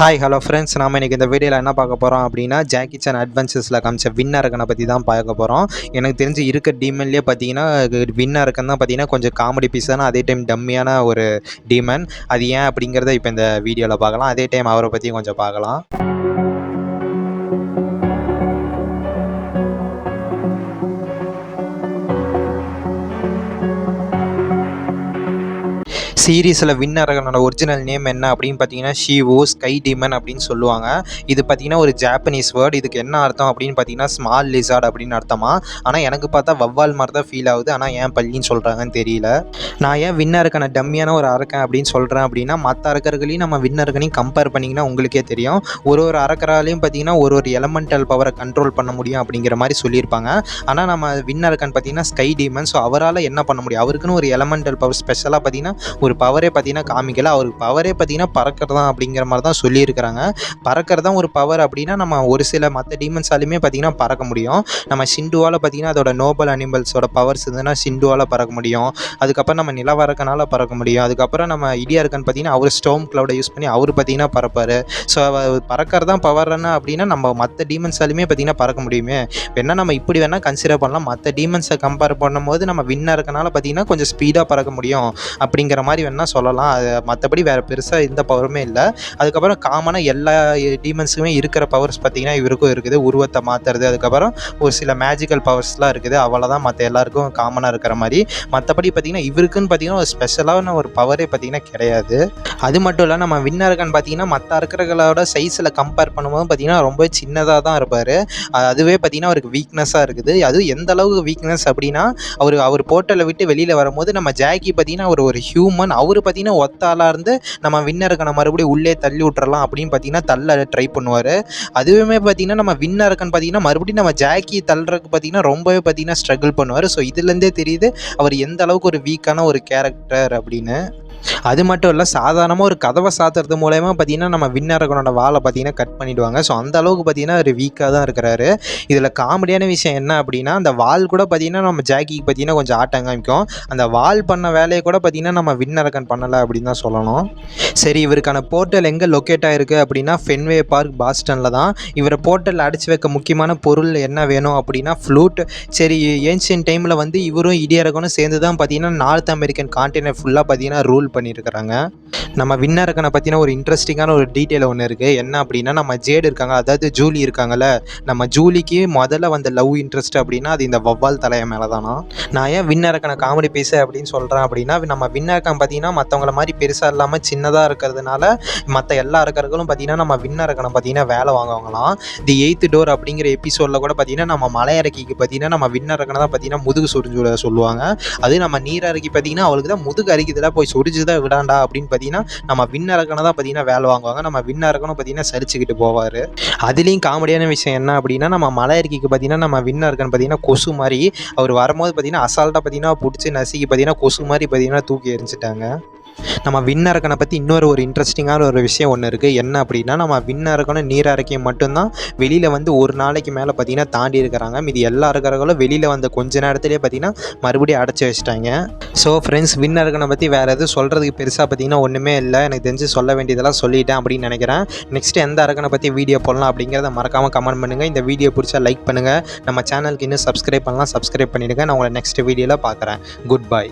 Hi hello friends, நாம் இன்றைக்கி இந்த வீடியோவில் என்ன பார்க்க போகிறோம் அப்படின்னா, ஜாக்கி சான் அட்வென்ச்சர்ஸில் காமிச்ச வின்னரகனை பற்றி தான் பார்க்க போகிறோம். எனக்கு தெரிஞ்சு இருக்க டீமன்லேயே பார்த்தீங்கன்னா வின்னரகன் தான் பார்த்தீங்கன்னா கொஞ்சம் காமெடி பீஸான, அதே டைம் டம்மியான ஒரு டீமன். அது ஏன் அப்படிங்கிறத இப்போ இந்த வீடியோவில் பார்க்கலாம். அதே டைம் அவரை பற்றியும் கொஞ்சம் பார்க்கலாம். சீரீஸில் வின்னரகனோட ஒரிஜினல் நேம் என்ன அப்படின்னு பார்த்தீங்கன்னா ஷீவோ ஸ்கை டீமன் அப்படின்னு சொல்லுவாங்க. இது பார்த்தீங்கன்னா ஒரு ஜாப்பனீஸ் வேர்டு. இதுக்கு என்ன அர்த்தம் அப்படின்னு பார்த்தீங்கன்னா ஸ்மால் லிசார்ட் அப்படின்னு அர்த்தமா. ஆனால் எனக்கு பார்த்தா வவ்வால் மாதிரி தான் ஃபீல் ஆகுது. ஆனால் ஏன் பள்ளின்னு சொல்கிறாங்கன்னு தெரியல. நான் ஏன் வின்னரகனை டம்மியான ஒரு அரக்கன் அப்படின்னு சொல்கிறேன் அப்படின்னா, மற்ற அரக்கர்களையும் நம்ம வின்னரகனையும் கம்பேர் பண்ணிங்கன்னா உங்களுக்கே தெரியும். ஒரு அரக்கராலையும் பார்த்தீங்கன்னா ஒரு எலமெண்டல் பவரை கண்ட்ரோல் பண்ண முடியும் அப்படிங்கிற மாதிரி சொல்லியிருப்பாங்க. ஆனால் நம்ம வின்னரகன் பார்த்தீங்கன்னா ஸ்கை டீமன். ஸோ அவரால் என்ன பண்ண முடியும்? அவருக்குன்னு ஒரு எலமெண்டல் பவர் ஸ்பெஷலாக பார்த்தீங்கன்னா ஒரு பவரே பார்த்தீங்கன்னா காமிக்கல. அவருக்கு பவரே பார்த்தீங்கன்னா பறக்கிறது தான் அப்படிங்கிற மாதிரி தான் சொல்லியிருக்கிறாங்க. பறக்கிறது தான் ஒரு பவர் அப்படின்னா, நம்ம ஒரு சில மற்ற டீமன்ஸாலுமே பார்த்தீங்கன்னா பறக்க முடியும். நம்ம சிண்டுவால் பார்த்தீங்கன்னா அதோட நோபல் அனிமல்ஸோட பவர்ஸ் இருந்ததுன்னா சிண்டுவால் பறக்க முடியும். அதுக்கப்புறம் நம்ம நிலவரக்கனால பறக்க முடியும். அதுக்கப்புறம் நம்ம இடியார்கன் பார்த்தீங்கன்னா அவர் ஸ்டோம் க்ளவுடை யூஸ் பண்ணி அவர் பார்த்தீங்கன்னா பறப்பார். ஸோ பறக்கிறது தான் பவர்னா அப்படின்னா நம்ம மற்ற டீமன்ஸாலுமே பார்த்தீங்கன்னா பறக்க முடியுமே. வேணால் நம்ம இப்படி வேணால் கன்சிடர் பண்ணலாம். மற்ற டீமன்ஸை கம்பேர் பண்ணும்போது நம்ம வின்னருக்கனால பார்த்தீங்கன்னா கொஞ்சம் ஸ்பீடாக பறக்க முடியும் அப்படிங்கிற மாதிரி வேணால் சொல்லலாம். அது மற்றபடி வேறு பெருசாக எந்த பவருமே இல்லை. அதுக்கப்புறம் காமனாக எல்லா டீமன்ஸுக்குமே இருக்கிற பவர்ஸ் பார்த்திங்கன்னா இவருக்கும் இருக்குது. உருவத்தை மாற்றுறது, அதுக்கப்புறம் ஒரு சில மேஜிக்கல் பவர்ஸ்லாம் இருக்குது. அவ்வளோதான் மற்ற எல்லாருக்கும் காமனாக இருக்கிற மாதிரி. மற்றபடி பார்த்திங்கன்னா இவருக்குன்னு பார்த்திங்கன்னா ஒரு ஸ்பெஷலான ஒரு பவரே பார்த்திங்கன்னா கிடையாது. அது மட்டும் இல்லை, நம்ம வின்னரகன் பார்த்திங்கன்னா மற்ற அரக்கர்களோட சைஸில் கம்பேர் பண்ணும்போது பார்த்திங்கன்னா ரொம்ப சின்னதாக தான் இருப்பார். அதுவே பார்த்திங்கன்னா அவருக்கு வீக்னஸாக இருக்குது. அதுவும் எந்த அளவுக்கு வீக்னஸ் அப்படின்னா, அவர் போர்ட்டலை விட்டு வெளியில் வரும்போது நம்ம ஜாக்கி பார்த்திங்கன்னா ஒரு ஹியூமன். அவர் பார்த்தீங்கன்னா ஒத்த ஆளாக இருந்து நம்ம வின்னருக்கனை மறுபடியும் உள்ளே தள்ளி விட்டுறலாம் அப்படின்னு பார்த்தீங்கன்னா தள்ள ட்ரை பண்ணுவார். அதுவுமே பார்த்தீங்கன்னா நம்ம வின்னருக்கன் பார்த்தீங்கன்னா மறுபடியும் நம்ம ஜாக்கி தள்ளுறதுக்கு பார்த்தீங்கன்னா ரொம்பவே பார்த்தீங்கன்னா ஸ்ட்ரகிள் பண்ணுவார். ஸோ இதுலேருந்தே தெரியுது அவர் எந்த அளவுக்கு ஒரு வீக்கான ஒரு கேரக்டர் அப்படின்னு. அது மட்டும் இல்லை, சாதாரணமாக ஒரு கதவை சாத்துறது மூலயமா பார்த்தீங்கன்னா நம்ம வின்னரகனோட வாழை பார்த்தீங்கன்னா கட் பண்ணிவிடுவாங்க. ஸோ அந்த அளவுக்கு பார்த்தீங்கன்னா ஒரு வீக்காக தான் இருக்கிறாரு. இதில் காமெடியான விஷயம் என்ன அப்படின்னா, அந்த வால் கூட பார்த்தீங்கன்னா நம்ம ஜாக்கிக்கு பார்த்தீங்கன்னா கொஞ்சம் ஆட்டம் காமிக்கும். அந்த வால் பண்ண வேலையை கூட பார்த்தீங்கன்னா நம்ம வின்னரகன் பண்ணலை அப்படின்னு தான் சொல்லணும். சரி, இவருக்கான போர்ட்டல் எங்கே லொக்கேட் ஆகிருக்கு அப்படின்னா ஃபென்வே பார்க் பாஸ்டனில் தான். இவரை போர்ட்டலில் அடித்து வைக்க முக்கியமான பொருள் என்ன வேணும் அப்படின்னா ஃப்ளூட். சரி, ஏன்ஷியன் டைமில் வந்து இவரும் இடியார்கனும் சேர்ந்து தான் பார்த்தீங்கன்னா நார்த் அமெரிக்கன் கான்டினென்ட் ஃபுல்லாக பார்த்தீங்கன்னா ரூல் பண்ணியிருக்கிறாங்க. நம்ம வின்னரகனை பற்றின ஒரு இன்ட்ரெஸ்டிங்கான ஒரு டீட்டெயில் ஒன்று இருக்குது. என்ன அப்படின்னா, நம்ம ஜேடு இருக்காங்க, அதாவது ஜூலி இருக்காங்கல்ல, நம்ம ஜூலிக்கு முதல்ல வந்த லவ் இன்ட்ரெஸ்ட் அப்படின்னா அது இந்த வவ்வால் தலையை மேலே தானா. நான் ஏன் வின்னரகனை காமெடி பேச அப்படின்னு சொல்கிறேன் அப்படின்னா, நம்ம வின்னரகன் பார்த்தீங்கன்னா மற்றவங்கள மாதிரி பெருசாக இல்லாமல் சின்னதாக இருக்கிறதுனால மற்ற எல்லா அரக்கர்களும் பார்த்தீங்கன்னா நம்ம வின்னரகனை பார்த்தீங்கன்னா வேலை வாங்குவாங்களாம். தி 8th டோர் அப்படிங்கிற எபிசோடில் கூட பார்த்தீங்கன்னா நம்ம மலையரக்கிக்கு பார்த்தீங்கன்னா நம்ம வின்னரகனை தான் பார்த்தீங்கன்னா முதுகு சொரிஞ்சு சொல்லுவாங்க. அது நம்ம நீரறைக்கு பார்த்தீங்கன்னா அவளுக்கு தான் முதுகு அரிக்குதுல, போய் சொரிஞ்சு தான் விடாண்டா அப்படின்னு பார்த்தீங்கன்னா நம்ம வின்னரகனை தான் பார்த்தீங்கன்னா வேலை வாங்குவாங்க. நம்ம வின்னரகனும் பார்த்தீங்கன்னா சரிச்சுக்கிட்டு போவார். அதுலேயும் காமெடியான விஷயம் என்ன அப்படின்னா, நம்ம மலையரக்கிக்கு பார்த்தீங்கன்னா நம்ம வின்னரகன் பார்த்தீங்கன்னா கொசு மாதிரி அவர் வரும்போது பார்த்தீங்கன்னா அசால்ட்டாக பார்த்தீங்கன்னா பிடிச்சி நசுக்கி பார்த்தீங்கன்னா கொசு மாதிரி பார்த்தீங்கன்னா தூக்கி எரிஞ்சிட்டாங்க. நம்ம வின்னரகனை பற்றி இன்னொரு ஒரு இன்ட்ரெஸ்டிங்கான ஒரு விஷயம் ஒன்று இருக்குது. என்ன அப்படின்னா, நம்ம வின்னரகனும் நீரறைக்கையும் மட்டும்தான் வெளியில் வந்து ஒரு நாளைக்கு மேலே பார்த்தீங்கன்னா தாண்டி இருக்கிறாங்க. மீதி எல்லா அரக்கர்களும் வெளியில் வந்த கொஞ்ச நேரத்துலேயே பார்த்தீங்கன்னா மறுபடியும் அடைச்சி வச்சிட்டாங்க. ஸோ ஃப்ரெண்ட்ஸ், வின்னரகனை பற்றி வேறு எதுவும் சொல்கிறதுக்கு பெருசாக பார்த்தீங்கன்னா ஒன்றுமே இல்லை. எனக்கு தெரிஞ்சு சொல்ல வேண்டியதெல்லாம் சொல்லிட்டேன் அப்படின்னு நினைக்கிறேன். நெக்ஸ்ட்டு எந்த அரக்கனை பற்றி வீடியோ போடலாம் அப்படிங்கிறத மறக்காமல் கமெண்ட் பண்ணுங்கள். இந்த வீடியோ பிடிச்சா லைக் பண்ணுங்கள். நம்ம சேனலுக்கு இன்னும் சப்ஸ்கிரைப் பண்ணலாம், சப்ஸ்கிரைப் பண்ணிவிடுங்க. நான் உங்களை நெக்ஸ்ட் வீடியோவில் பார்க்குறேன். Good bye.